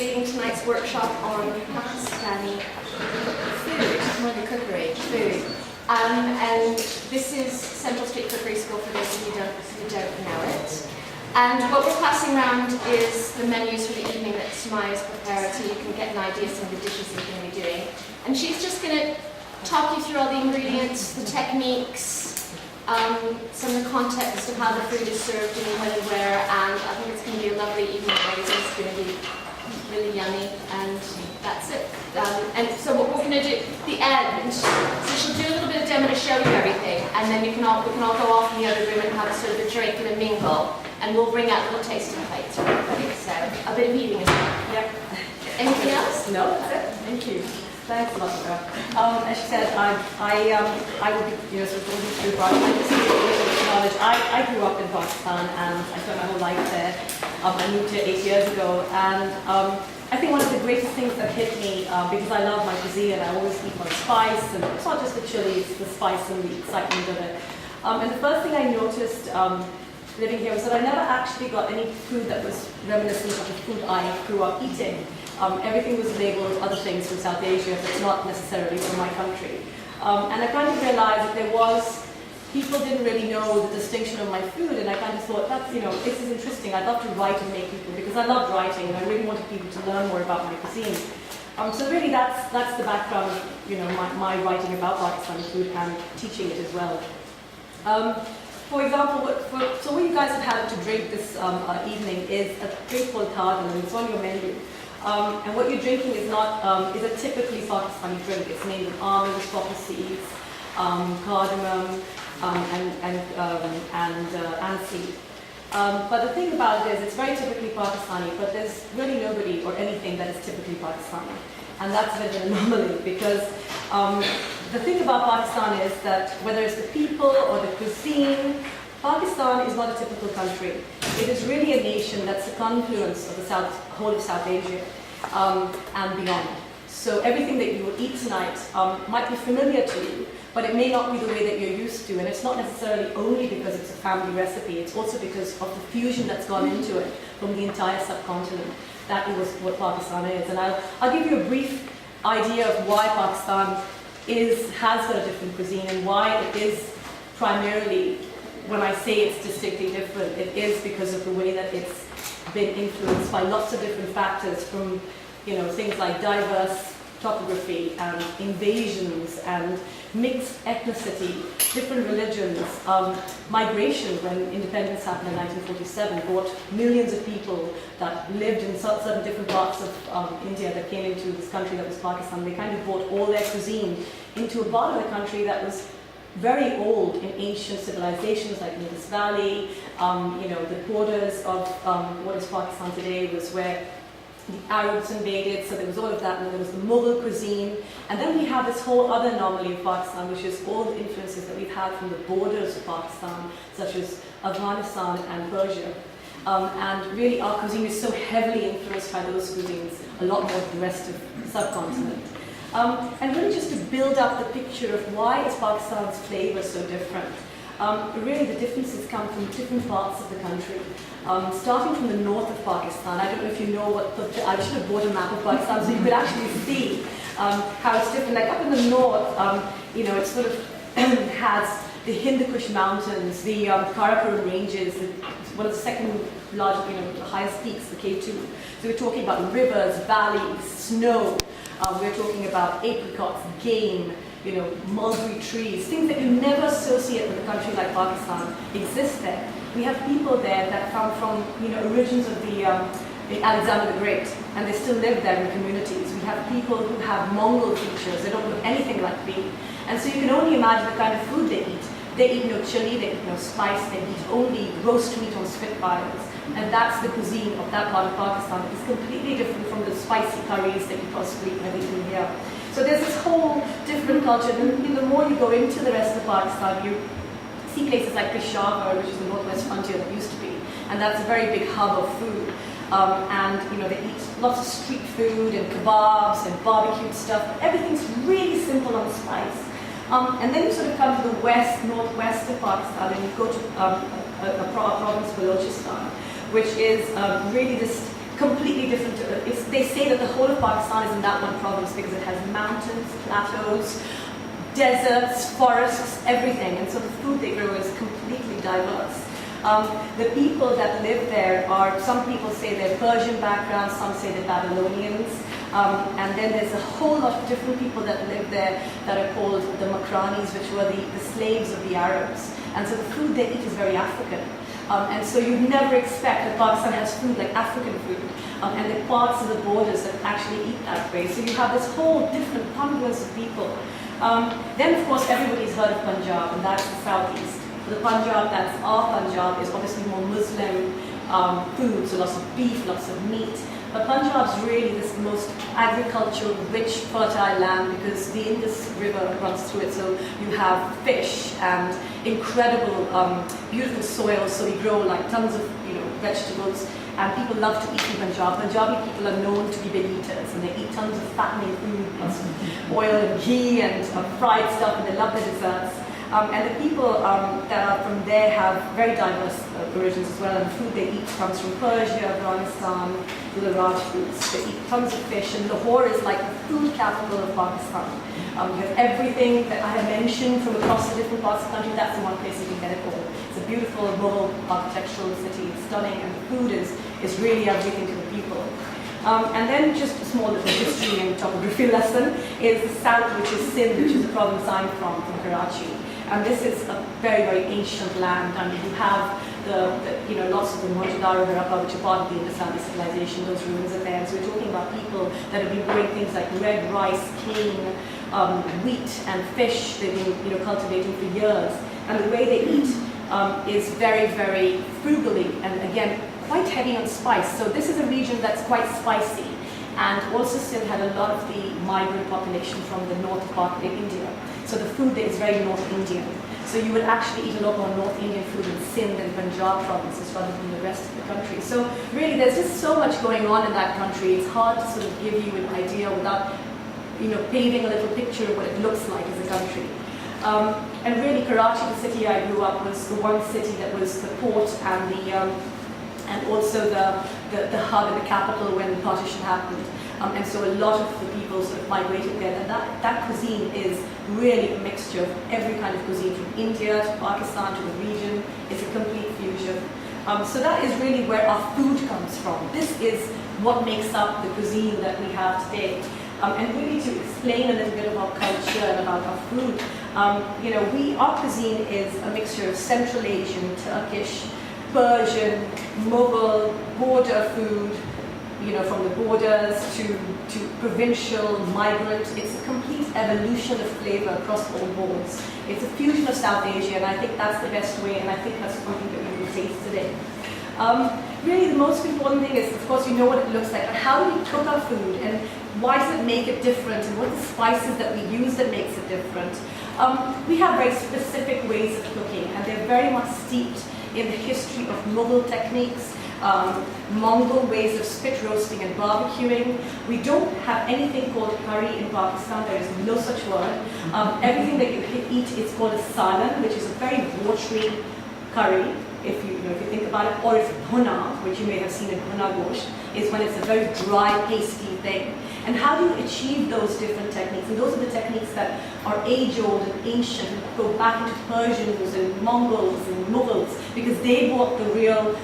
leading tonight's workshop on Pakistani food, Mother cookery, food. And this is Central Street Cookery School for those of you who don't know it. And what we're passing around is the menus for the evening that Sumaya's prepared, so you can get an idea of some of the dishes we're going to be doing. And she's just going to talk you through all the ingredients, the techniques, some of the context of how the food is served and when and where, and I think it's going to be a lovely evening. It's going to be really yummy, and that's it. And so what we're going to do, the end, so she'll do a little bit of demo to show you everything, and then we can all go off in the other room and have a sort of a drink and a mingle, and we'll bring out little tasting plates for everybody. So a bit of eating as well. Yep. Anything else? No, that's it. Thank you. Thanks a lot, Laura. As she said, I will be, sort of going through I just need a little bit of knowledge. I grew up in Pakistan and I spent my whole life there. I moved here 8 years ago, and I think one of the greatest things that hit me, because I love my cuisine and I always eat my spice, and it's not just the chili, it's the spice and the excitement of it. And the first thing I noticed living here was that I never actually got any food that was reminiscent of the food I grew up eating. Everything was labeled other things from South Asia, but not necessarily from my country. And I kind of realized that people didn't really know the distinction of my food, and I kind of thought, this is interesting. I'd love to write and make people, because I loved writing, and I really wanted people to learn more about my cuisine. So really that's the background of, my writing about Pakistani food and teaching it as well. For example, what you guys have had to drink this evening is a drink called Cardamom, and it's on your menu. And what you're drinking is a typically Pakistani drink. It's made of almonds, poppy seeds, cardamom, and aniseed. But the thing about it is, it's very typically Pakistani, but there's really nobody or anything that is typically Pakistani. And that's a bit of an anomaly, because the thing about Pakistan is that whether it's the people or the cuisine, Pakistan is not a typical country. It is really a nation that's a confluence of the whole of South Asia and beyond. So everything that you will eat tonight might be familiar to you, but it may not be the way that you're used to. And it's not necessarily only because it's a family recipe, it's also because of the fusion that's gone into it from the entire subcontinent. That is what Pakistan is. And I'll give you a brief idea of why Pakistan has got a different cuisine, and why it is primarily, when I say it's distinctly different, it is because of the way that it's been influenced by lots of different factors, from things like diverse topography and invasions and mixed ethnicity, different religions. Migration, when independence happened in 1947, brought millions of people that lived in certain different parts of India that came into this country that was Pakistan. They kind of brought all their cuisine into a part of the country that was very old in ancient civilizations like Indus Valley. The borders of what is Pakistan today was where the Arabs invaded, so there was all of that, and then there was the Mughal cuisine. And then we have this whole other anomaly of Pakistan, which is all the influences that we've had from the borders of Pakistan, such as Afghanistan and Persia. And really our cuisine is so heavily influenced by those cuisines, a lot more than the rest of the subcontinent. And really just to build up the picture of why is Pakistan's flavor so different. Really the differences come from different parts of the country. Starting from the north of Pakistan, I don't know if you know I should have bought a map of Pakistan so you could actually see how it's different. Like up in the north, it sort of has the Hindu Kush mountains, the Karakoram ranges, one of the second largest, the highest peaks, the K2. So we're talking about rivers, valleys, snow. We're talking about apricots, game, mulberry trees, things that you never associate with a country like Pakistan exist there. We have people there that come from origins of the Alexander the Great, and they still live there in communities. We have people who have Mongol features. They don't look anything like me. And so you can only imagine the kind of food they eat. They eat no chili, they eat no spice, they eat only roast meat on spitfires. And that's the cuisine of that part of Pakistan. It's completely different from the spicy curries that you possibly eat and everything here. So there's this whole different culture. And the more you go into the rest of Pakistan, you see places like Peshawar, which is the northwest frontier that used to be. And that's a very big hub of food. They eat lots of street food and kebabs and barbecued stuff. Everything's really simple on spice. And then you sort of come to the northwest of Pakistan, and you go to a province, Balochistan, which is really this completely different. They say that the whole of Pakistan is in that one province because it has mountains, plateaus, deserts, forests, everything. And so the food they grow is completely diverse. The people that live there are, some people say they're Persian background, some say they're Babylonians. And then there's a whole lot of different people that live there that are called the Makranis, which were the slaves of the Arabs. And so the food they eat is very African. And so you'd never expect that Pakistan has food like African food. And there are parts of the borders that actually eat that way. So you have this whole different confluence of people. Then, of course, everybody's heard of Punjab, and that's the southeast. The Punjab, that's our Punjab, is obviously more Muslim food, so lots of beef, lots of meat. But Punjab's really this most agricultural, rich, fertile land because the Indus River runs through it. So you have fish and incredible, beautiful soil. So we grow like tons of vegetables, and people love to eat in Punjab. Punjabi people are known to be big eaters, and they eat tons of fattening food, lots of oil and ghee and fried stuff, and they love their desserts. And the people that are from there have very diverse origins as well, and the food they eat comes from Persia, Afghanistan, the Rajputs. They eat tons of fish, and Lahore is like the food capital of Pakistan. You have everything that I have mentioned from across the different parts of the country. That's the one place you can get it all. It's a beautiful, Mughal architectural city. It's stunning, and the food is really everything to the people. And then just a small little history and topography lesson is the south, which is Sindh, which is the province I'm from Karachi. And this is a very, very ancient land. I mean, you have lots of the Mohenjo-daro, Harappa, which are part of the Indus-Valley civilization. Those ruins are there. So we're talking about people that have been growing things like red rice, cane, wheat, and fish. They've been, cultivating for years. And the way they eat is very, very frugally, and again, quite heavy on spice. So this is a region that's quite spicy. And also Sindh had a lot of the migrant population from the north part of India. So the food there is very North Indian. So you would actually eat a lot more North Indian food in Sindh and Punjab provinces rather than the rest of the country. So really there's just so much going on in that country. It's hard to sort of give you an idea without painting a little picture of what it looks like as a country. And really Karachi, the city I grew up, was the one city that was the port and also the hub and the capital when the partition happened. And so a lot of the people sort of migrated there. And that cuisine is really a mixture of every kind of cuisine, from India to Pakistan to the region. It's a complete fusion. So that is really where our food comes from. This is what makes up the cuisine that we have today. And really to explain a little bit about culture and about our food, our cuisine is a mixture of Central Asian, Turkish, Persian, Mughal, border food, from the borders to provincial, migrant. It's a complete evolution of flavor across all boards. It's a fusion of South Asia, and I think that's the best way, and I think that's something that we will taste today. Really, the most important thing is, of course, you know what it looks like, but how do we cook our food, and why does it make it different, and what are the spices that we use that makes it different? We have very specific ways of cooking, and they're very much steeped in the history of Mughal techniques, Mongol ways of spit roasting and barbecuing. We don't have anything called curry in Pakistan. There is no such word. Everything that you eat is called a salan, which is a very watery curry, if you think about it, or if bhuna, which you may have seen in bhuna gosht, is when it's a very dry, pasty thing. And how do you achieve those different techniques? And those are the techniques that are age-old and ancient, and go back into Persians and Mongols and Mughals, because they brought the real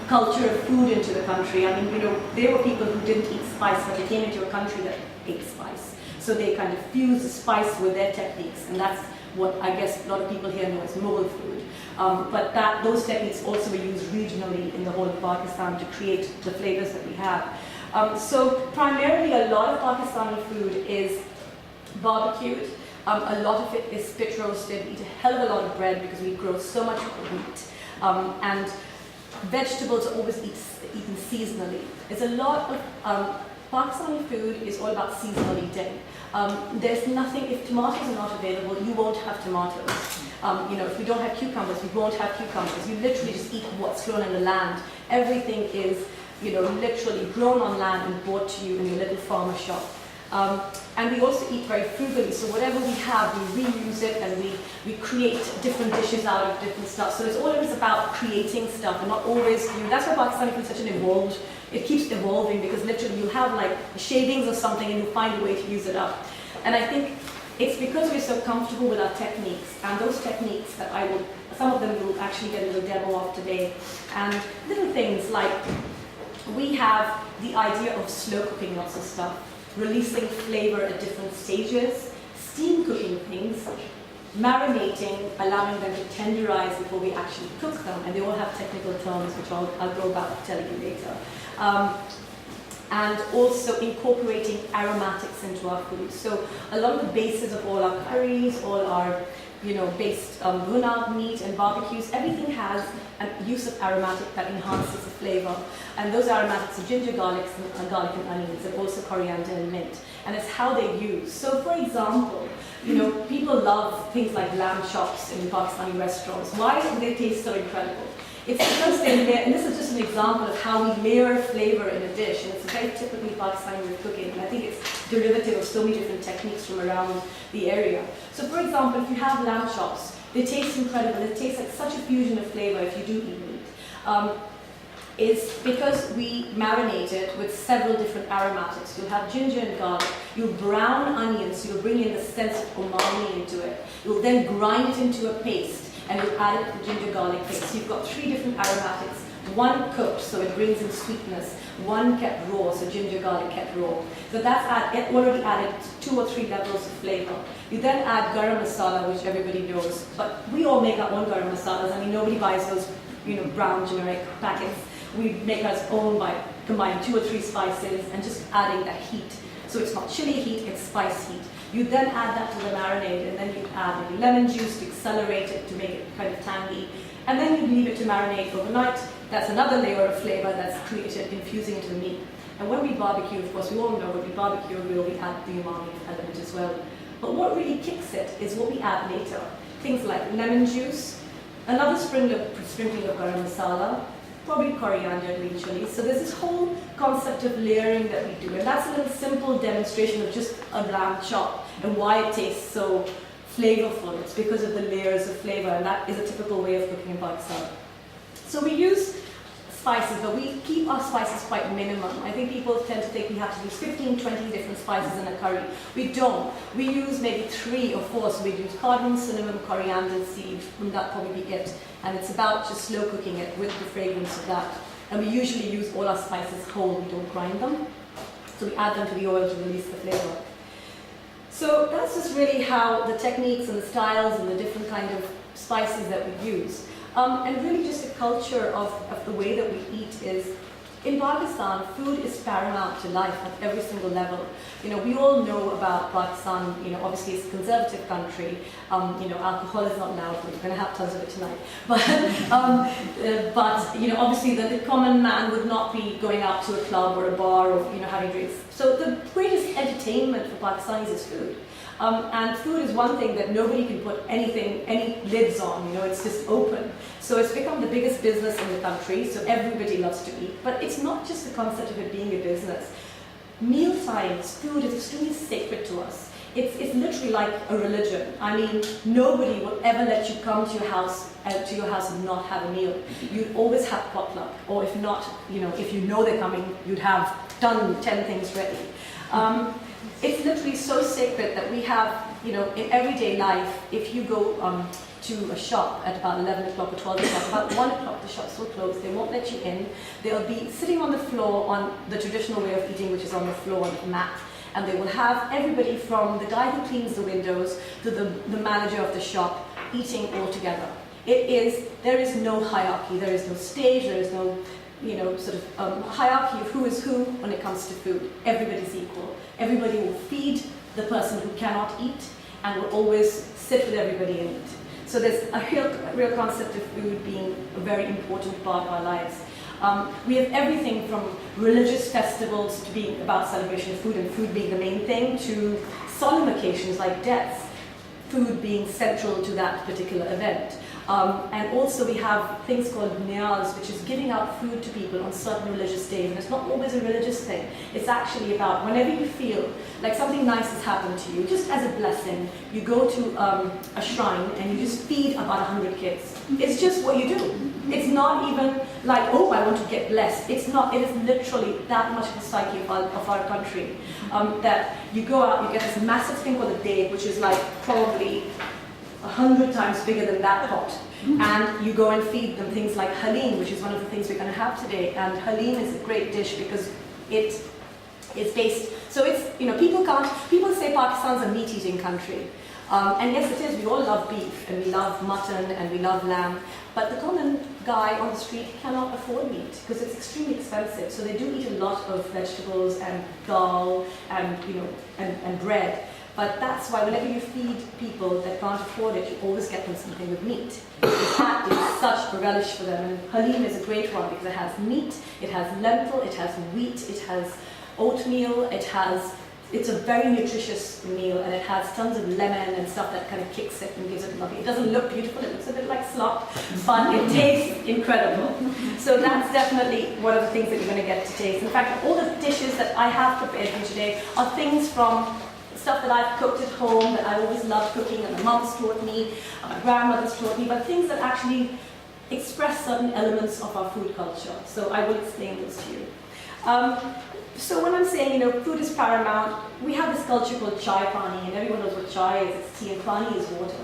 culture of food into the country. I mean, there were people who didn't eat spice, but they came into a country that ate spice. So they kind of fused the spice with their techniques, and that's what I guess a lot of people here know as Mughal food. But those techniques also were used regionally in the whole of Pakistan to create the flavors that we have. So primarily a lot of Pakistani food is barbecued. A lot of it is spit roasted. We eat a hell of a lot of bread because we grow so much wheat. And vegetables are always eaten seasonally. It's a lot of Pakistani food is all about seasonal eating. There's nothing, if tomatoes are not available, you won't have tomatoes. If we don't have cucumbers, we won't have cucumbers. You literally just eat what's grown in the land. Everything is, literally grown on land and brought to you in your little farmer shop. And we also eat very frugally, so whatever we have, we reuse it, and we create different dishes out of different stuff. So it's always about creating stuff and not always, that's why Pakistani food is such an evolved it keeps evolving, because literally you have like shavings or something and you find a way to use it up. And I think it's because we're so comfortable with our techniques, and those techniques that some of them will actually get a little demo of today, and little things like we have the idea of slow cooking lots of stuff, releasing flavor at different stages, steam cooking things, marinating, allowing them to tenderize before we actually cook them, and they all have technical terms which I'll go about telling you later. And also incorporating aromatics into our food. So a lot of the bases of all our curries, all our based guna meat and barbecues, everything has a use of aromatic that enhances the flavor. And those aromatics are ginger, garlic and onions, and also coriander and mint. And it's how they're used. So for example, people love things like lamb chops in Pakistani restaurants. Why do they taste so incredible? It's because they layer, and this is just an example of how we layer flavor in a dish, and it's a very typically Pakistani way of cooking, and I think it's derivative of so many different techniques from around the area. So for example, if you have lamb chops, they taste incredible, it tastes like such a fusion of flavor if you do eat meat. Is because we marinate it with several different aromatics. You'll have ginger and garlic, you'll brown onions, so you'll bring in the sense of umami into it. You'll then grind it into a paste, and you'll add it to the ginger garlic paste. So you've got 3 different aromatics. One cooked, so it brings in sweetness. One kept raw, so ginger garlic kept raw. So that's already added 2 or 3 levels of flavor. You then add garam masala, which everybody knows, but we all make our own garam masalas. I mean, nobody buys those, brown generic packets. We make our own by combining 2 or 3 spices and just adding that heat. So it's not chili heat, it's spice heat. You then add that to the marinade, and then you add maybe lemon juice to accelerate it, to make it kind of tangy. And then you leave it to marinate overnight. That's another layer of flavor that's created, infusing into the meat. And when we barbecue, of course, we all know when we barbecue, we add the umami element as well. But what really kicks it is what we add later. Things like lemon juice, another sprinkling of garam masala, probably coriander, green chilies. So there's this whole concept of layering that we do. And that's a little simple demonstration of just a lamb chop and why it tastes so flavorful. It's because of the layers of flavor, and that is a typical way of cooking in Pakistan. So we use spices, but we keep our spices quite minimum. I think people tend to think we have to use 15, 20 different spices in a curry. We don't. We use maybe 3 or 4. So we use cardamom, cinnamon, coriander seeds, and that probably be it. And it's about just slow cooking it with the fragrance of that. And we usually use all our spices whole. We don't grind them. So we add them to the oil to release the flavor. So that's just really how the techniques and the styles and the different kind of spices that we use. And really just a culture of the way that we eat is, in Pakistan, food is paramount to life at every single level. We all know about Pakistan, obviously it's a conservative country. Alcohol is not allowed, but we're going to have tons of it tonight. But obviously the common man would not be going out to a club or a bar or, having drinks. So the greatest entertainment for Pakistanis is food. And food is one thing that nobody can put any lids on, it's just open. So it's become the biggest business in the country, so everybody loves to eat. But it's not just the concept of it being a business. Meal times, food is extremely sacred to us. It's literally like a religion. I mean, nobody will ever let you come to your house and not have a meal. You'd always have potluck, or if not, if they're coming, you'd have done 10 things ready. It's literally so sacred that we have, in everyday life, if you go to a shop at about 11 o'clock or 12 o'clock, about 1 o'clock the shops will close, they won't let you in. They'll be sitting on the floor on the traditional way of eating, which is on the floor on the mat. And they will have everybody from the guy who cleans the windows to the manager of the shop eating all together. There is no hierarchy, there is no stage, there is no hierarchy of who is who when it comes to food. Everybody's equal. Everybody will feed the person who cannot eat and will always sit with everybody and eat. So there's a real concept of food being a very important part of our lives. We have everything from religious festivals to being about celebration of food and food being the main thing, to solemn occasions like deaths, food being central to that particular event. And also we have things called niyaz, which is giving out food to people on certain religious days. And it's not always a religious thing. It's actually about whenever you feel like something nice has happened to you, just as a blessing, you go to a shrine and you just feed about 100 kids. It's just what you do. It's not even like, oh, I want to get blessed. It's not. It is literally that much of a psyche of our country, that you go out, you get this massive thing called a date, which is like probably 100 times bigger than that pot. And you go and feed them things like halim, which is one of the things we're going to have today. And halim is a great dish because it is based, so it's, people say Pakistan's a meat-eating country. And yes, it is. We all love beef, and we love mutton, and we love lamb. But the common guy on the street cannot afford meat because it's extremely expensive. So they do eat a lot of vegetables and dal and, and bread. But that's why whenever you feed people that can't afford it, you always get them something with meat. That is such a relish for them. And halim is a great one because it has meat, it has lentil, it has wheat, it has oatmeal, it's a very nutritious meal, and it has tons of lemon and stuff that kind of kicks it and gives it lovely. It doesn't look beautiful, it looks a bit like slop, but it tastes incredible. So that's definitely one of the things that you're going to get to taste. In fact, all the dishes that I have prepared for you today are things from stuff that I've cooked at home, that I always loved cooking, and my mom's taught me, my grandmother's taught me, but things that actually express certain elements of our food culture. So I will explain those to you. So when I'm saying, food is paramount, we have this culture called chai pani, and everyone knows what chai is. It's tea, and pani is water.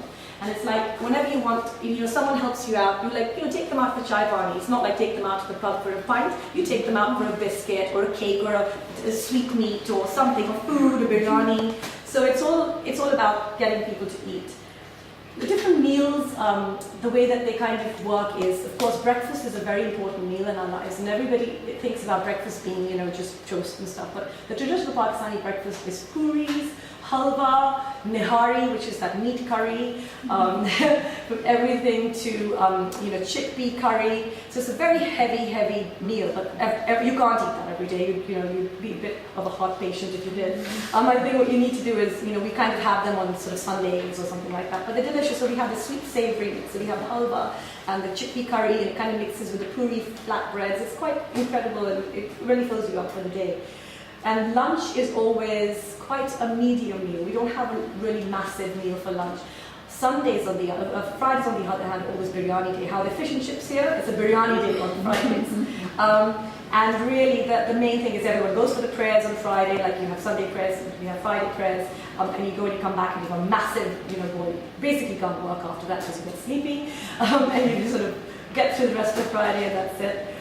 And it's like, whenever you want, someone helps you out, you take them out for chai pani. It's not like take them out to the pub for a pint. You take them out for a biscuit, or a cake, or a sweet meat, or something, or food, or biryani. So it's all about getting people to eat. The different meals, the way that they kind of work is, of course, breakfast is a very important meal in our lives, and everybody thinks about breakfast being, just toast and stuff. But the traditional Pakistani breakfast is puris, halwa, nihari, which is that meat curry, from everything to chickpea curry. So it's a very heavy meal, but you can't eat that every day. You'd be a bit of a hot patient if you did. I think what you need to do is, we kind of have them on sort of Sundays or something like that. But they're delicious. So we have the sweet savory mix. So we have the halwa and the chickpea curry, and it kind of mixes with the puri flatbreads. It's quite incredible, and it really fills you up for the day. And lunch is always quite a medium meal. We don't have a really massive meal for lunch. Fridays on the other hand, always biryani day. How the fish and chips here, it's a biryani day on Fridays. And really, the main thing is everyone goes for the prayers on Friday, like you have Sunday prayers, we have Friday prayers, and you go and you come back and you have a massive, basically can't work after that because you get sleepy, and you sort of get through the rest of Friday and that's it.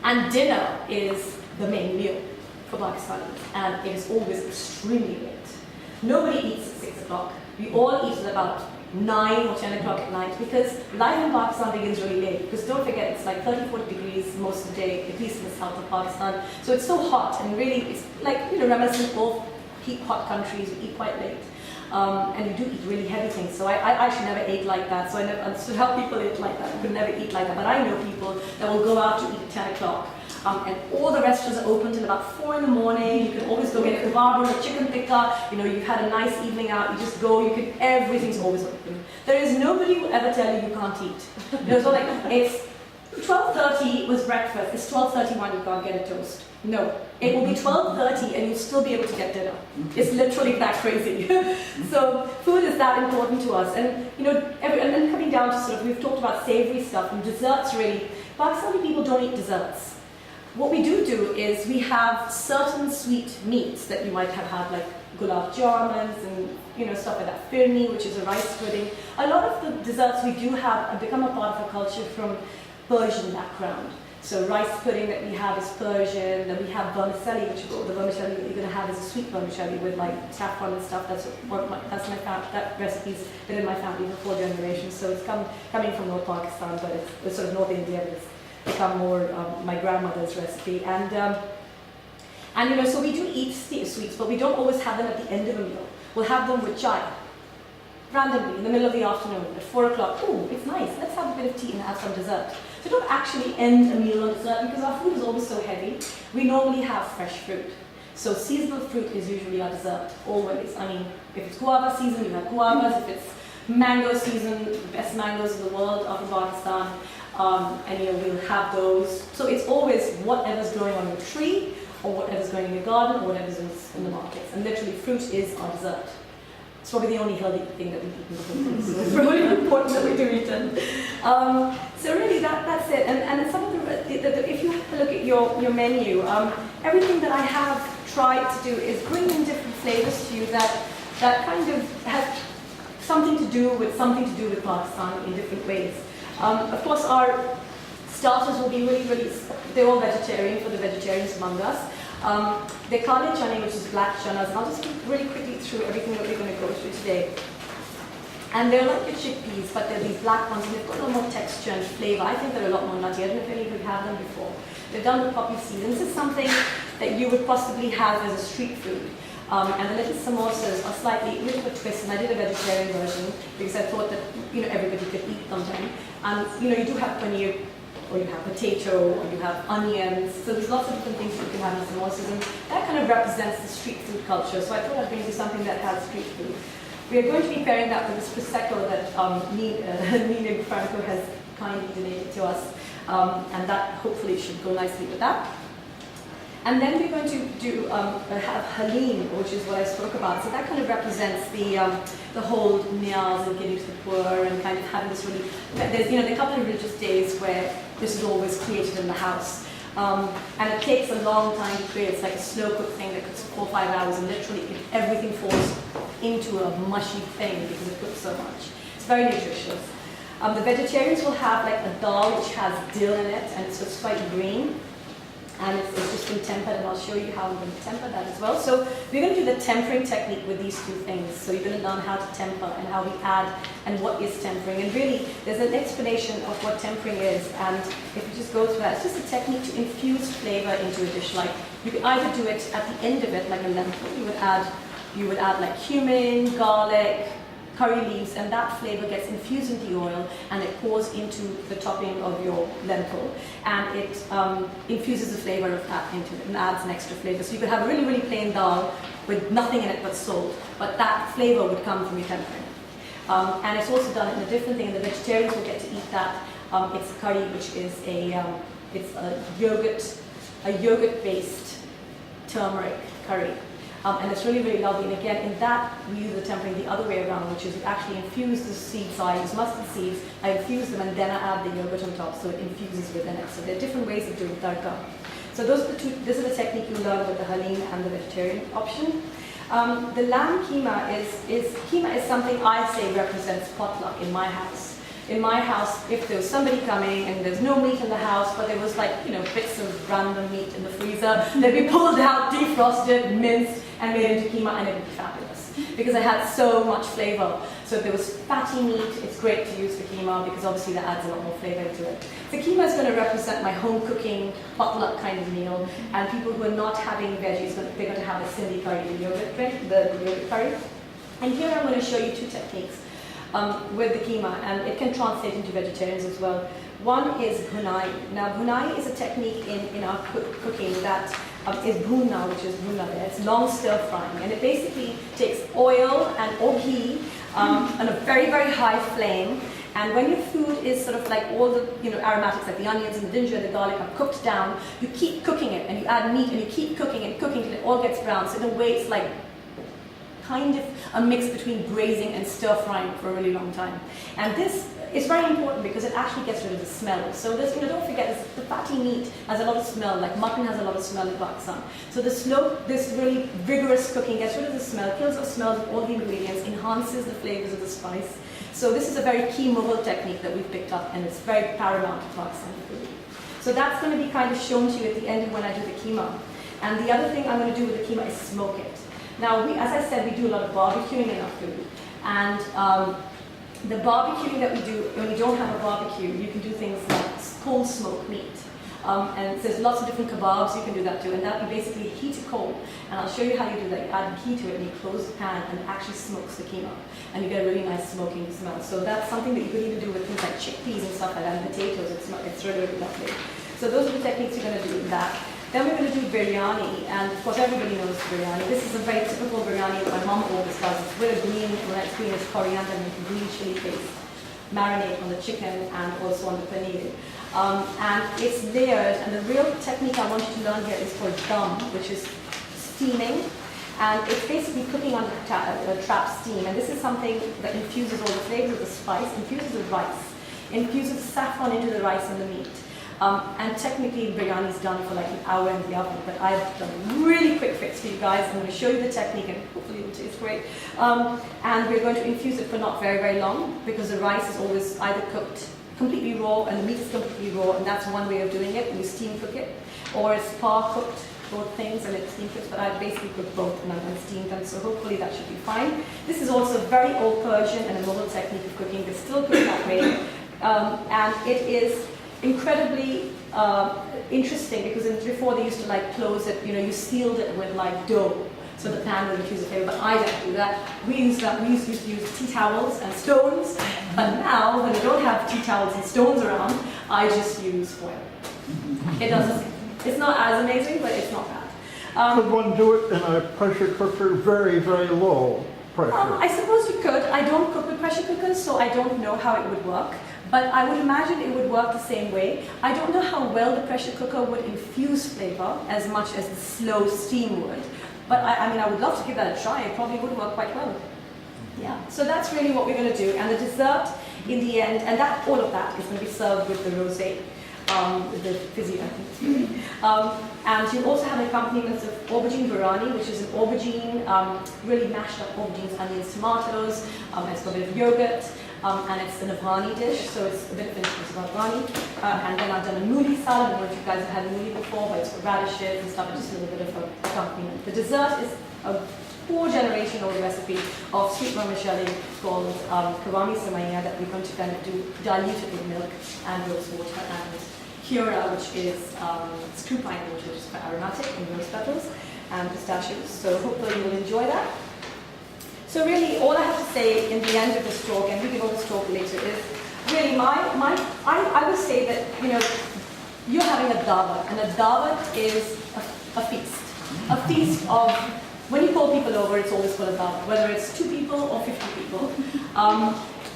And dinner is the main meal for Pakistanis, and it is always extremely late. Nobody eats at 6 o'clock. We all eat at about 9 or 10 o'clock at night, because life in Pakistan begins really late. Because don't forget, it's like 30-40 degrees most of the day, at least in the south of Pakistan. So it's so hot, and really it's like, reminiscent of hot countries, we eat quite late. And you do eat really heavy things. So I actually never ate like that. So I never understood how people ate like that. I could never eat like that. But I know people that will go out to eat at 10 o'clock. And all the restaurants are open till about 4 in the morning. You can always go get a kebab or a chicken tikka. You've had a nice evening out. You just go. Everything's always open. There is nobody who will ever tell you can't eat. So like it's 12:30 was breakfast. It's 12:31. You can't get a toast. No, it will be 12:30 and you'll still be able to get dinner. It's literally that crazy. So food is that important to us. And and then coming down to sort of, we've talked about savory stuff and desserts. Really, Pakistani people don't eat desserts. What we do is we have certain sweet meats that you might have had, like gulab jamuns and stuff like that. Firni, which is a rice pudding. A lot of the desserts we do have become a part of our culture from Persian background. So rice pudding that we have is Persian. Then we have vermicelli, the vermicelli that you're going to have is a sweet vermicelli with like saffron and stuff. That recipe's been in my family for 4 generations. So it's coming from North Pakistan, but it's sort of North India. But it's become more my grandmother's recipe, and so we do eat sweets, but we don't always have them at the end of a meal. We'll have them with chai, randomly in the middle of the afternoon at 4 o'clock. Oh, it's nice. Let's have a bit of tea and have some dessert. So don't actually end a meal on dessert because our food is always so heavy. We normally have fresh fruit. So seasonal fruit is usually our dessert, always. I mean, if it's guava season, you have guavas. If it's mango season, the best mangoes in the world are from Pakistan. And we'll have those. So it's always whatever's growing on your tree, or whatever's growing in your garden, or whatever's in the markets. And literally, fruit is our dessert. It's probably the only healthy thing that we eat in the whole thing, so it's really important that we do eat it. So really, that's it. And some of if you have a look at your menu, everything that I have tried to do is bring in different flavors to you that kind of have something to do with Pakistan in different ways. Of course, our starters will be really, they're all vegetarian for the vegetarians among us. They're kale chane, which is black chanas, and I'll just go really quickly through everything that we're going to go through today. And they're like your chickpeas, but they're these black ones, and they've got a lot more texture and flavor. I think they're a lot more nutty. I don't know if any of you have them before. They're done with poppy seeds, and this is something that you would possibly have as a street food. And the little samosas are slightly, a bit of a twist, and I did a vegetarian version because I thought that, everybody could eat sometimes. And, you do have paneer, or you have potato, or you have onions. So there's lots of different things that you can have in samosas, and that kind of represents the street food culture. So I thought I'd bring you something that has street food. We are going to be pairing that with this prosecco that Nina Franco has kindly donated to us, and that hopefully should go nicely with that. And then we're going to have halim, which is what I spoke about. So that kind of represents the whole niyaz and giving to the poor and kind of having this really. There's there are a couple of religious days where this is always created in the house, and it takes a long time to create. It's like a slow cook thing that cooks 4 or 5 hours, and literally everything falls into a mushy thing because it cooks so much. It's very nutritious. The vegetarians will have like a dal which has dill in it, and it's quite green. And it's just been tempered, and I'll show you how I'm going to temper that as well. So we're going to do the tempering technique with these two things. So you're going to learn how to temper and how we add and what is tempering. And really, there's an explanation of what tempering is. And if you just go through that, it's just a technique to infuse flavor into a dish. Like you could either do it at the end of it, like a lentil. You would add like cumin, garlic, curry leaves, and that flavor gets infused into the oil, and it pours into the topping of your lentil, and it infuses the flavor of that into it and adds an extra flavor. So you could have a really plain dal with nothing in it but salt, but that flavor would come from your tempering. And it's also done in a different thing, and the vegetarians will get to eat that. It's curry, which is it's a yogurt-based turmeric curry. And it's really lovely. And again, in that, we use the tempering the other way around, which is we actually infuse the seeds. So I use mustard seeds, I infuse them, and then I add the yogurt on top, so it infuses within it. So there are different ways of doing tadka. So those are this is the technique you learn with the halim and the vegetarian option. The lamb keema is something I say represents potluck in my house. In my house, if there was somebody coming and there's no meat in the house, but there was bits of random meat in the freezer, they'd be pulled out, defrosted, minced, and made into keema, and it would be fabulous. Because it had so much flavor. So if there was fatty meat, it's great to use for keema because obviously that adds a lot more flavor to it. So keema is going to represent my home cooking, potluck kind of meal, and people who are not having veggies, they're going to have a sindhi curry, the yogurt curry. And here I'm going to show you two techniques. With the keema, and it can translate into vegetarians as well. One is bhunai. Now, bhunai is a technique in our cooking that is bhuna, which is bhuna there. It's long stir frying, and it basically takes oil or ghee on a very high flame. And when your food is sort of like all the aromatics, like the onions and the ginger and the garlic are cooked down, you keep cooking it, and you add meat, and you keep cooking and cooking till it all gets brown. So in a way, it's like kind of a mix between braising and stir frying for a really long time. And this is very important because it actually gets rid of the smell. So there's, don't forget, the fatty meat has a lot of smell, like mutton has a lot of smell in Pakistan. So this really vigorous cooking gets rid of the smell, kills the smell of all the ingredients, enhances the flavors of the spice. So this is a very key Mughal technique that we've picked up, and it's very paramount to Pakistani food. So that's going to be kind of shown to you at the end when I do the keema. And the other thing I'm going to do with the keema is smoke it. Now, as I said, we do a lot of barbecuing in our food. And the barbecuing that we do, when you don't have a barbecue, you can do things like cold smoke meat. And there's lots of different kebabs you can do that too. And that you basically heat it cold. And I'll show you how you do that. You add heat to it, and you close the pan, and it actually smokes the keema. And you get a really nice smoking smell. So that's something that you could even do with things like chickpeas and stuff like that, and potatoes. It's really lovely. So those are the techniques you're going to do with that. Then we're going to do biryani, and of course everybody knows biryani. This is a very typical biryani that my mom always does. It's with a green, when it's green, it's coriander and green chili paste, marinade on the chicken and also on the paneer. And it's layered, and the real technique I want you to learn here is called dum, which is steaming. And it's basically cooking under trap steam. And this is something that infuses all the flavors of the spice, infuses the rice, infuses saffron into the rice and the meat. And technically, biryani is done for like an hour in the oven, but I've done a really quick fix for you guys. I'm going to show you the technique, and hopefully it will taste great. And we're going to infuse it for not very, very long, because the rice is always either cooked completely raw and the meat is completely raw, and that's one way of doing it. You steam cook it, or it's par cooked, both things, and it's steam cooked. But I basically cook both and I'm steamed them, so hopefully that should be fine. This is also very old Persian and a novel technique of cooking. It's still cooked that way, and it is incredibly interesting, because before they used to like close it, you sealed it with like dough so the pan would infuse the flavor, but I don't do that. We used to use tea towels and stones, but now when we don't have tea towels and stones around, I just use foil. It's not as amazing, but it's not bad. Could one do it in a pressure cooker, very, very low pressure? I suppose you could. I don't cook with pressure cookers, so I don't know how it would work. But I would imagine it would work the same way. I don't know how well the pressure cooker would infuse flavor as much as the slow steam would. But I mean, I would love to give that a try. It probably would work quite well. Yeah. So that's really what we're going to do. And the dessert in the end, and all of that is going to be served with the rosé. The fizzy, I think. And you'll also have accompaniments of aubergine biryani, which is an aubergine, really mashed up aubergines, onions, tomatoes. It's got a bit of yogurt, and it's an Afghani dish, so it's a bit of influence of Afghani. And then I've done a mooli salad. I don't know if you guys have had a mooli before, but it's got radishes and stuff, and just a little bit of an accompaniment. The dessert is a 4-generation-old recipe of sweet vermicelli called kawami samaiya that we're going to kind of do diluted with milk and rose water and Cura, which is screw pine water, which is quite aromatic, and rose petals and pistachios. So hopefully you'll enjoy that. So really, all I have to say in the end of this talk, and we can always talk later, is really I would say that you're having a dawwat, and a dawwat is a feast of. When you call people over, it's always called a dawwat, whether it's 2 people or 50 people.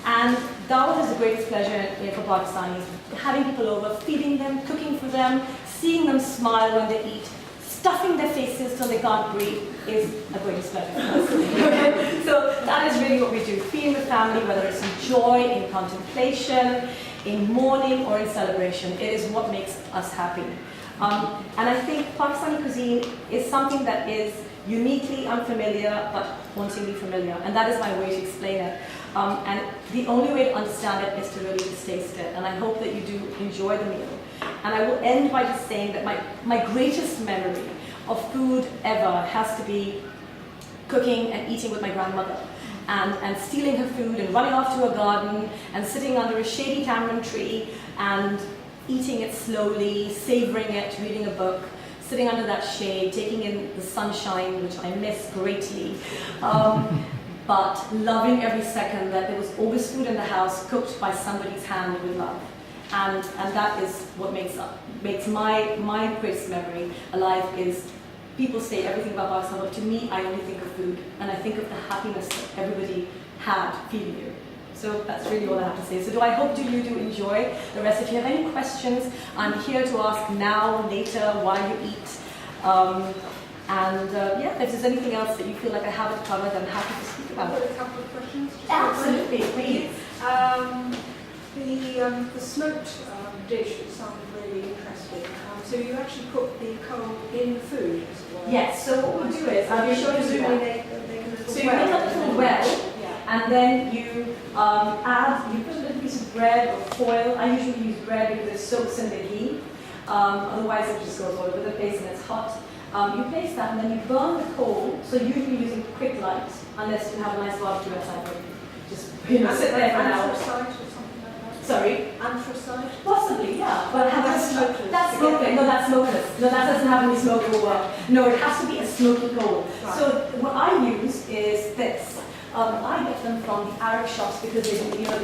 And dawwat is the greatest pleasure for Pakistanis. Having people over, feeding them, cooking for them, seeing them smile when they eat, stuffing their faces till they can't breathe is a greatest pleasure for us. Okay? So that is really what we do. Feeding the family, whether it's in joy, in contemplation, in mourning, or in celebration. It is what makes us happy. And I think Pakistani cuisine is something that is uniquely unfamiliar but hauntingly familiar, and that is my way to explain it. And the only way to understand it is to really just taste it, and I hope that you do enjoy the meal. And I will end by just saying that my greatest memory of food ever has to be cooking and eating with my grandmother, and stealing her food and running off to a garden and sitting under a shady tamarind tree and eating it slowly, savoring it, reading a book, sitting under that shade, taking in the sunshine, which I miss greatly, but loving every second that there was always food in the house cooked by somebody's hand with love. And that is what makes my greatest memory alive. Is people say everything about Pakistan, but to me, I only think of food, and I think of the happiness that everybody had feeding you. So that's really all I have to say. So I hope you do enjoy the rest. If you have any questions, I'm here to ask now, later, while you eat. Yeah, if there's anything else that you feel like I haven't covered, I'm happy to speak about it. I've got a couple of questions. Absolutely, please. The smoked dish sounded really interesting. So you actually put the coal in the food, as it were? Yes, so what we'll do is, I'll be showing you Presumably that. they can So you make a little well, and then you put a little piece of bread or foil. I usually use bread because it soaks in the ghee. Otherwise it just goes all over the place and it's hot. You place that and then you burn the coal, so usually using quick light, unless you have a nice barbecue outside where you just sit there for an hour. Anthracite or something like that? Sorry? Anthracite? Possibly, yeah. But That's smokeless. That's smokeless. No, that's smokeless. No, that doesn't have any smoke or work. No, it has to be a smoky coal. Right. So what I use is this. I get them from the Arab shops because they do, they do what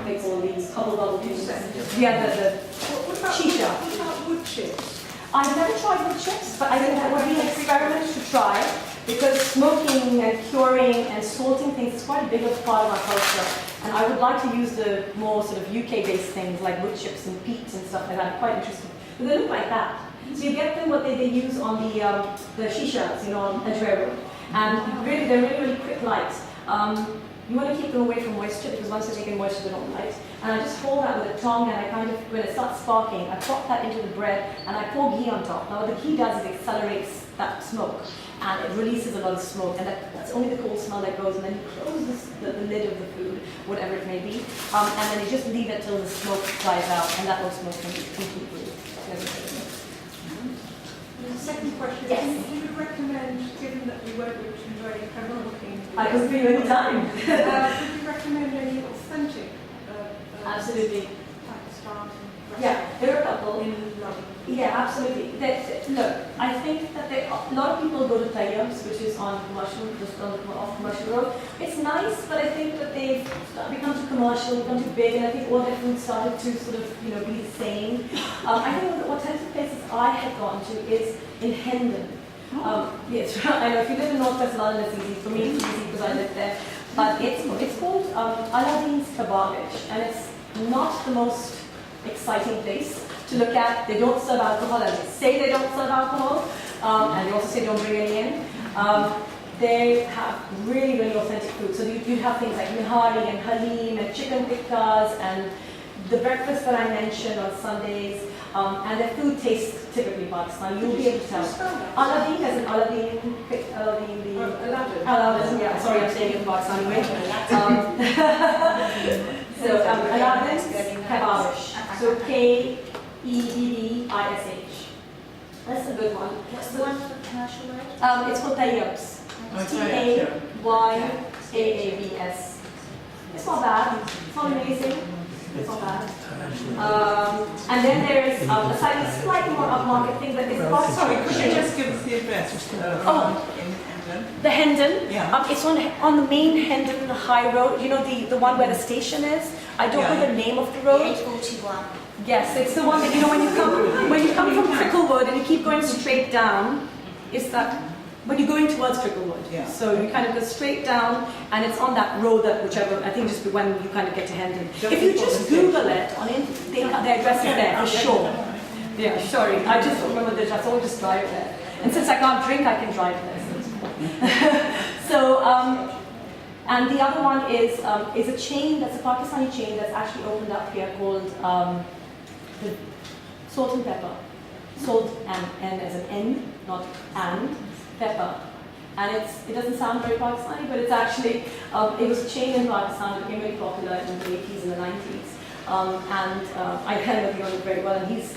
they call these bubble things. Yeah, the What about wood chips? I've never tried wood chips, but I think that would be an experiment to try, because smoking and curing and salting things is quite a big part of our culture. And I would like to use the more sort of UK-based things like wood chips and peats and stuff like that. Quite interesting. But they look like that. So you get them what they use on the shishas, you know, on Edgware Road. And really, they're really, really quick light. You want to keep them away from moisture because once they take in moisture, they don't light. And I just hold that with a tongue and I kind of, when it starts sparking, I pop that into the bread and I pour ghee on top. Now what the ghee does is it accelerates that smoke and it releases a lot of smoke, and that's only the cold smell that goes, and then you close the lid of the food, whatever it may be, and then you just leave it till the smoke dries out, and that will smoke completely. The second question Yes. is, do you recommend, given that we work with some very clever looking, I can feel any time. would you recommend any authentic Absolutely. Pakistan Yeah, there are a couple. in London? Yeah, absolutely. Look, I think that a lot of people go to Tayyab's, which is on commercial, just off commercial road. It's nice, but I think that they've become too commercial, become too big, and I think all their food started to sort of, you know, be the same. I think one of the authentic places I had gone to is in Hendon. Yes, I know if you live in Northwest London, it's easy. For me, it's easy because I live there. But it's called Aladdin's Kebabish, and it's not the most exciting place to look at. They don't serve alcohol, and they say they don't serve alcohol, and they also say don't bring any in. They have really, really authentic food. So you have things like nihari and halim and chicken tikkas and the breakfast that I mentioned on Sundays. And their food tastes typically Pakistani. You'll be able to tell. Aladdin as in Aladdin Aladdin, yeah, sorry, I'm saying it in Pakistani way. So Aladdin's Kebabish. So Kebbdish. That's a good one. What's the one for the commercial road? It's called Tayyab's. Tayyabs. It's not bad. It's not amazing. It's not bad. And then there is a slightly more upmarket thing that is called. Sorry, could you just give us the address? In Hendon? The Hendon. Yeah. It's on the main Hendon High Road. You know the one where the station is. I don't know the name of the road. 841. Yes, it's the one that you know when you come from Cricklewood and you keep going straight down. Is that when you're going towards Cricklewood? Yeah. So you kind of go straight down, and it's on that road that whichever I think just when you kind of get to Hendon. If you just Google it on their address is there for sure. Yeah, sorry, I just don't remember the address. I will just drive there, and since I can't drink, I can drive there. So, and the other one is a chain that's a Pakistani chain that's actually opened up here called the Salt and Pepper. Salt and N as an N, not and, pepper. And it doesn't sound very Pakistani, but it's actually, it was a chain in Pakistan that became very popular in the 80s and the 90s. I kind of know the owner very well, and he's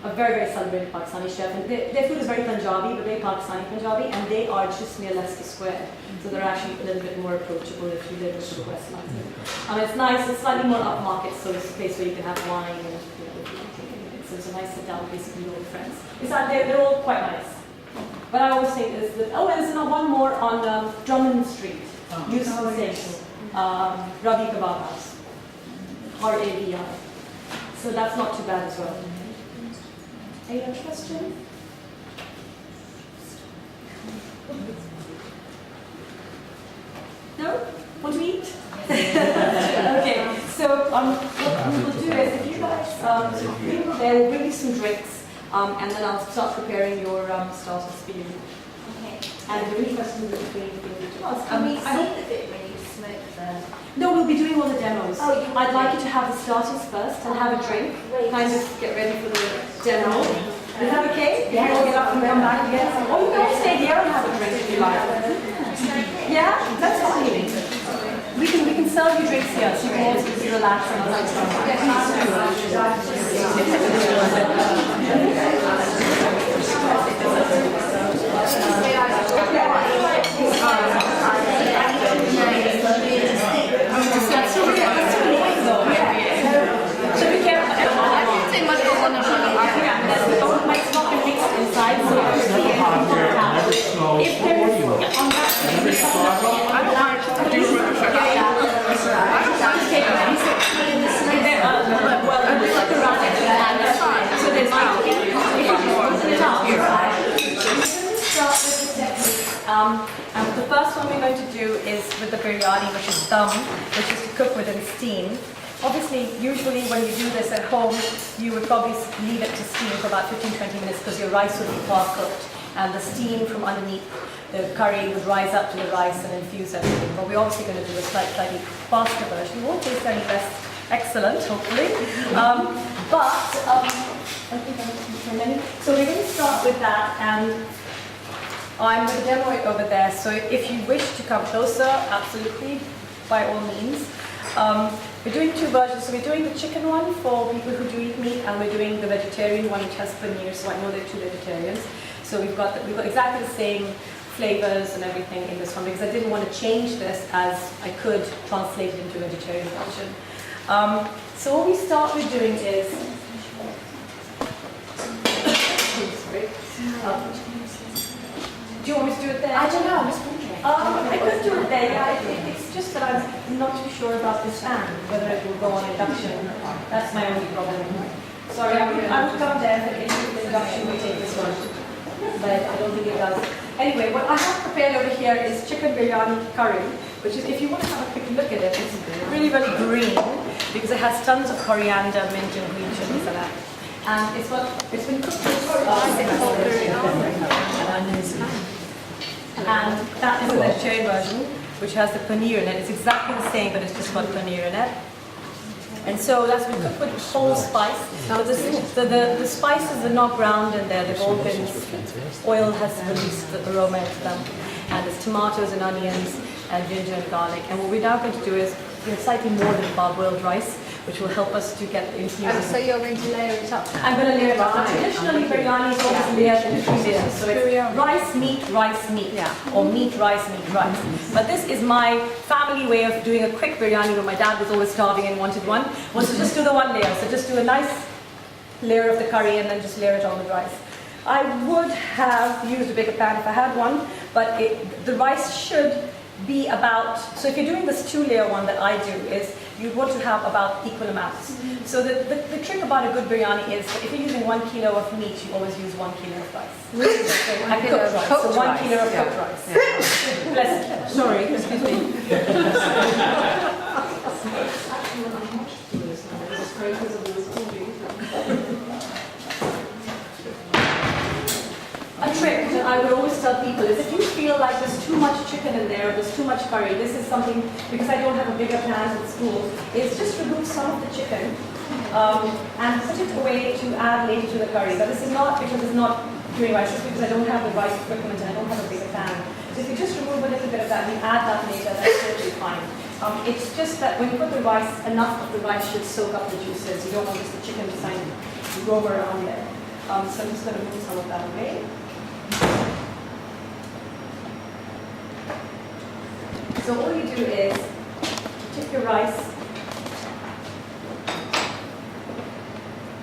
a very, very celebrated Pakistani chef. And their food is very Punjabi, but very Pakistani Punjabi, and they are just near Leicester Square. So they're actually a little bit more approachable if you live in the West London. It's nice, it's slightly more upmarket, so it's a place where you can have wine and so it's a nice sit down place with old friends. They're all quite nice. But I always think there's there's one more on Drummond Street, Euston Station, Ravi Kebab House, RAVI. So that's not too bad as well. Any other questions? No? Want to eat? Okay, so what we will do is if you guys, there will bring you some drinks, and then I'll start preparing your starters for you. Okay. And if there are any questions in between, feel free to ask. Can we see the bit when you smoke the... No, we'll be doing all the demos. Oh, I'd like you to have the starters first and have a drink, kind of get ready for the demo. Is that okay? Yeah. We'll get up and come back again. Or you can all stay here and have a drink if you like. Yeah, that's fine. We can serve you drinks here, so you can always be relaxed and relaxed. So be careful. Don't make smoke and mix inside, so if there's on that, so they might and the first one we're going to do is with the biryani, which is dum, which is to cook with and steam. Obviously, usually when you do this at home, you would probably leave it to steam for about 15-20 minutes because your rice would be half cooked, and the steam from underneath the curry would rise up to the rice and infuse everything. But we're obviously going to do a slightly faster version. It won't taste any less excellent, hopefully. So we're going to start with that, and I'm going to demo it over there. So if you wish to come closer, absolutely, by all means. We're doing two versions. So we're doing the chicken one for people who do eat meat, and we're doing the vegetarian one, which has paneer. So I know there are two vegetarians. So we've got exactly the same flavors and everything in this one because I didn't want to change this as I could translate it into a vegetarian version. So what we start with doing is. Do you want me to do it there? I don't know, I'm just wondering. I could do it there, yeah. It's just that I'm not too sure about this fan, whether it will go on induction. That's my only problem. Sorry, I would come there if the induction will take this one. But I don't think it does. Anyway, what I have prepared over here is chicken biryani curry, which is, if you want to have a quick look at it, it's really, really green because it has tons of coriander, mint, and green chilies in it. And it's been cooked and that is the vegetarian version, which has the paneer in it. It's exactly the same, but it's just got paneer in it. And so that's been cooked with whole spice. So the spices are not ground in there. They've all been, oil has released the aroma into them. And there's tomatoes and onions and ginger and garlic. And what we're now going to do is slightly more than parboiled rice, which will help us to get the infusion. So you're going to layer it up now? I'm going to layer it up. Traditionally, biryani is always layered into 3 layers. So it's rice, meat, or meat, rice. But this is my family way of doing a quick biryani when my dad was always starving and wanted one, was to just do the 1 layer. So just do a nice layer of the curry and then just layer it on with rice. I would have used a bigger pan if I had one, but the rice should be about, so if you're doing this 2-layer one that I do, is you want to have about equal amounts. So the trick about a good biryani is that if you're using 1 kilo of meat, you always use 1 kilo of rice. Really? And cooked rice. So 1 kilo of cooked rice. Bless you. Sorry, excuse me. A trick that I would always tell people is if you feel like there's too much chicken in there, or there's too much curry, this is something, because I don't have a bigger pan at school, is just remove some of the chicken and put it away to add later to the curry. But this is not because it's not doing rice, it's because I don't have the right equipment and I don't have a bigger pan. So if you just remove a little bit of that and add that later, that's totally fine. It's just that when you put the rice, enough of the rice should soak up the juices. You don't want just the chicken to roam around there. So I'm just going to move some of that away. So all you do is take your rice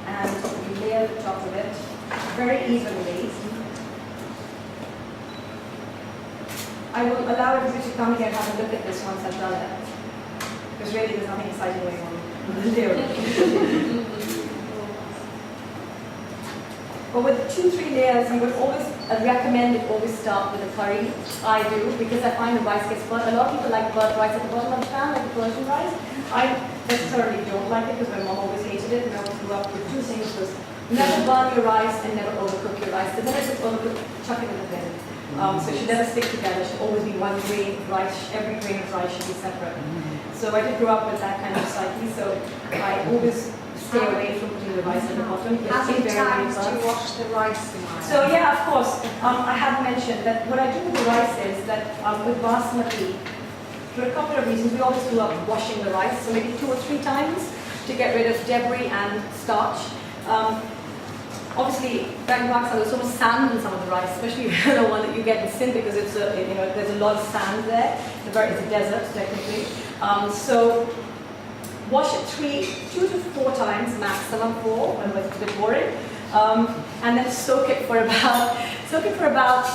and you layer the top of it very evenly. I will allow everybody to come here and have a look at this once I've done it, because really there's nothing exciting going on with the layer. But with 2-3 layers, you would always recommend it always start with a curry. I do, because I find the rice gets burnt. A lot of people like burnt rice at the bottom of the pan, like the Persian rice. I necessarily don't like it because my mom always hated it, and I always grew up with 2 things: was never burn your rice and never overcook your rice. The minute it's overcooked, chuck it in the bin. So it should never stick together. It should always be one grain of rice. Every grain of rice should be separate. So I did grow up with that kind of psyche. So I always stay away from putting the rice in the bottom. How many times do you wash the rice in oil? So yeah, of course. I have mentioned that what I do with the rice is that with basmati, for a couple of reasons, we always do up washing the rice. So maybe 2 or 3 times to get rid of debris and starch. Obviously, back in Pakistan, there's so much sand in some of the rice, especially the one that you get in Sindh, because it's there's a lot of sand there. It's a desert technically. So wash it 2 to 4 times maximum, 4 when it's a bit boring, and then soak it for about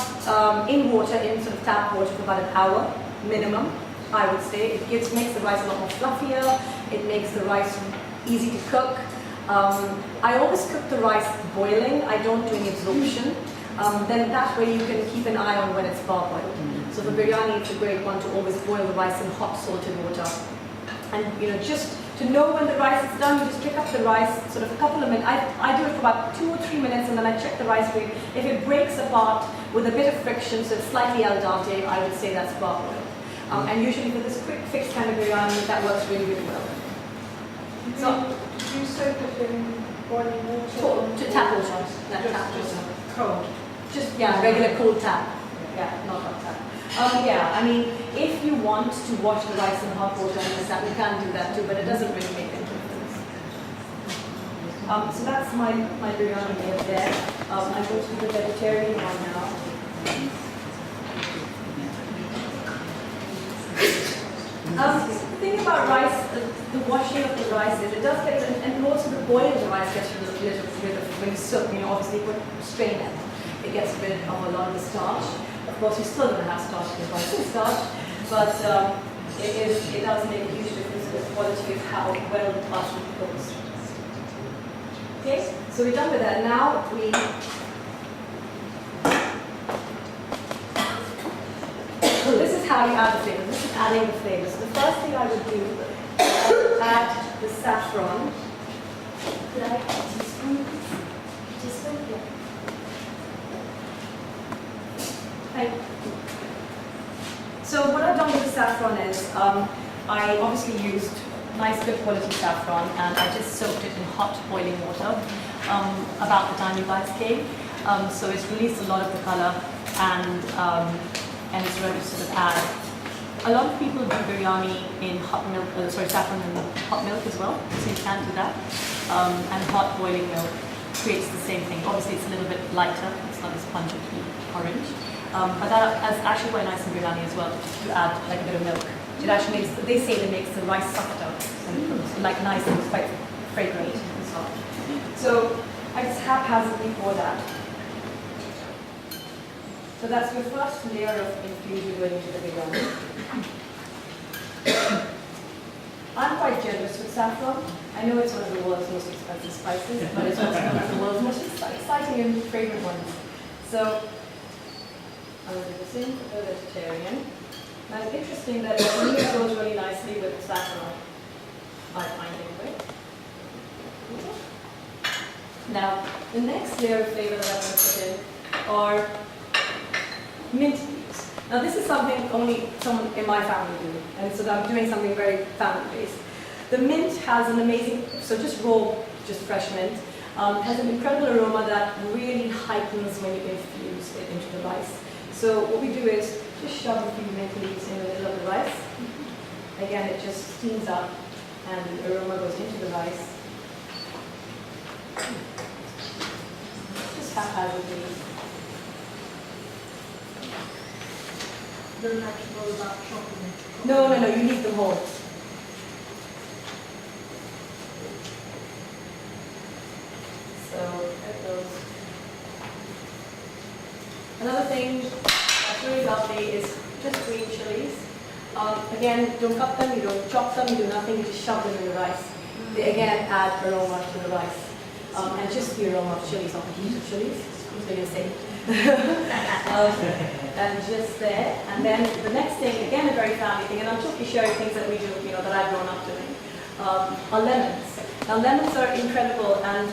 in water, in sort of tap water, for about an hour minimum. I would say it makes the rice a lot more fluffier. It makes the rice easy to cook. I always cook the rice boiling. I don't do any absorption. Then that way you can keep an eye on when it's parboiled. So for biryani, it's a great one to always boil the rice in hot salted water. And just To know when the rice is done, you just pick up the rice, sort of a couple of minutes. I do it for about 2 or 3 minutes, and then I check the rice grain. If it breaks apart with a bit of friction, so it's slightly al dente, I would say that's bark oil. And usually for this quick fix kind of biryani, that works really, really well. So, Do you soak it in boiling water? to tap water. Just cold. Just, yeah, regular cool tap. Yeah, not hot tap. Yeah, I mean, if you want to wash the rice in hot water and that, you can do that too, but it doesn't really make any difference. So that's my biryani meal there. I'm going to do the vegetarian one now. The thing about rice, the washing of the rice is it does get, and also the boil of the rice gets rid of when you soak, you know, obviously put strain it. It gets rid of a lot of the starch. Of course, you're still going to have starch because rice is starch, but it does make a huge difference in the quality of how well the pasta cooks. Okay, so we're done with that. Now so this is how you add the flavors. This is adding the flavors. So the first thing I would do is add the saffron. Could I have a teaspoon? Teaspoon? Yeah. So what I've done with the saffron is I obviously used nice good quality saffron and I just soaked it in hot boiling water about the time you guys came. So it's released a lot of the color and it's ready to sort of add. A lot of people do biryani in hot milk, saffron in hot milk as well, so you can do that. And hot boiling milk creates the same thing. Obviously it's a little bit lighter, it's not as pungently orange. But that's actually quite nice in biryani as well, to add like a bit of milk. It actually makes, they say it makes the rice softer and like nice and quite fragrant and soft. So I just haphazardly pour that. So that's your first layer of infusion going into the biryani. I'm quite generous with saffron. I know it's one of the world's most expensive spices, but it's also one of the world's most exciting and fragrant ones. So I'm going to do the same for the vegetarian. Now it's interesting that the meat goes really nicely with saffron, I find anyway. Now, the next layer of flavor that I'm going to put in are mint leaves. Now this is something only someone in my family do, and so I'm doing something very family-based. The mint has an amazing, so just raw, just fresh mint, has an incredible aroma that really heightens when you infuse it into the rice. So what we do is just shove a few mint leaves in the middle of the rice. Again, it just steams up and the aroma goes into the rice. Just haphazardly. Don't have to worry about chopping it. No, you need them whole. So there goes. Another thing that's really lovely is just green chilies. Again, don't cut them, you don't chop them, you do nothing, you just shove them in the rice. They again add aroma to the rice. And just the aroma of chilies, not the heat of chilies. Who's going to say? And just there. And then the next thing, again a very family thing, and I'm totally sharing things that we do, you know, that I've grown up doing, are lemons. Now lemons are incredible and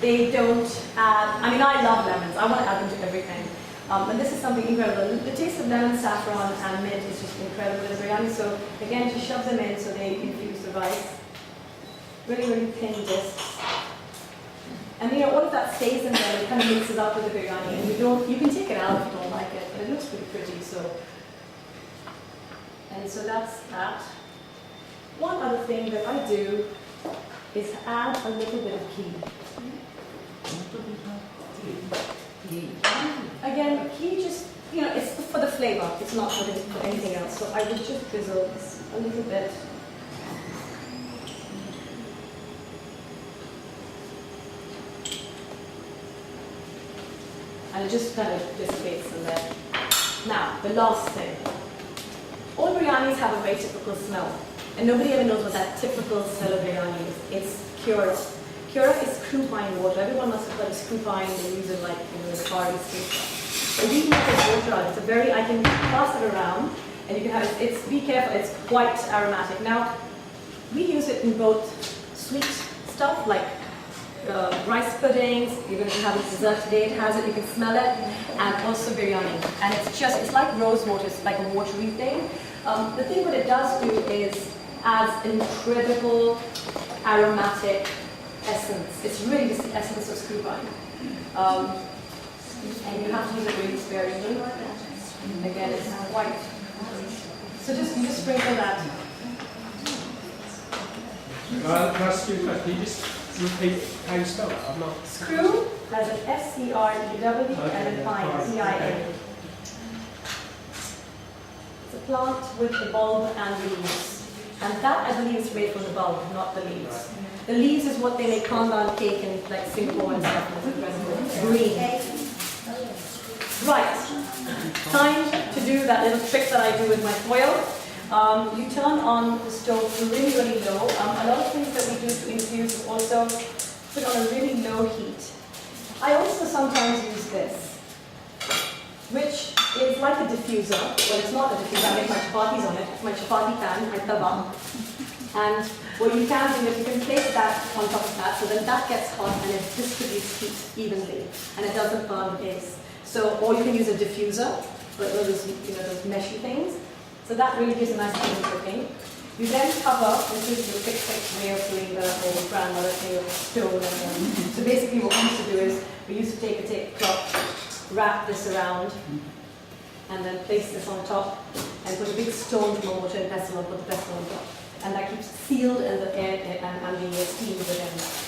they don't add, I mean I love lemons, I want to add them to everything. And this is something incredible. The taste of lemon, saffron and mint is just incredible in biryani. So again, just shove them in so they infuse the rice. Really, really thin discs. And you know, all of that stays in there, it kind of mixes up with the biryani. And you can take it out if you don't like it, but it looks pretty pretty. And so that's that. One other thing that I do is add a little bit of ghee. Again, ghee just, you know, it's for the flavor. It's not for anything else. So I would just drizzle a little bit. And it just kind of dissipates in there. Now, the last thing. All biryanis have a very typical smell. And nobody ever knows what that typical smell of biryani is. It's kura. Kura is croup-pine water. Everyone must have heard of croup-pine. They use it like in the Far East. So we make this water out. It's a very, I can pass it around and you can have, be careful, it's quite aromatic. Now, We use it in both sweet stuff like rice puddings. You're going to have a dessert today. It has it. You can smell it, and also biryani. And it's like rose water. It's like a watery thing. The thing what it does do is adds an incredible aromatic essence. It's really just the essence of screw vine. And you have to use it really sparingly. Again, it's white. So you just sprinkle that. Can I ask you a question? Can you just repeat how you spell it? I'm not. Screw has an S-C-R-E-W and a pine, C-I-N. It's a plant with the bulb and the leaves. And that, I believe, is made from the bulb, not the leaves. The leaves is what they make pandan cake in like Singapore and stuff. Green. Right. Time to do that little trick that I do with my foil. You turn on the stove to really, really low. A lot of things that we do to infuse is also put on a really low heat. I also sometimes use this, which is like a diffuser, but it's not a diffuser. I make my chapatis on it. It's my chapati pan, my tawa. And what you can do is you can place that on top of that, so then that gets hot and it distributes heat evenly, and it doesn't burn the base. So, or you can use a diffuser, but those meshy things. So that really gives a nice even cooking. You then cover, this is the thick way of doing the old grandmother thing of stone. So basically what we used to do is, we used to take a tablecloth, wrap this around, and then place this on top, and put a big stone from a mortar and pestle and put the pestle on top. And that keeps it sealed and the air and the steam within.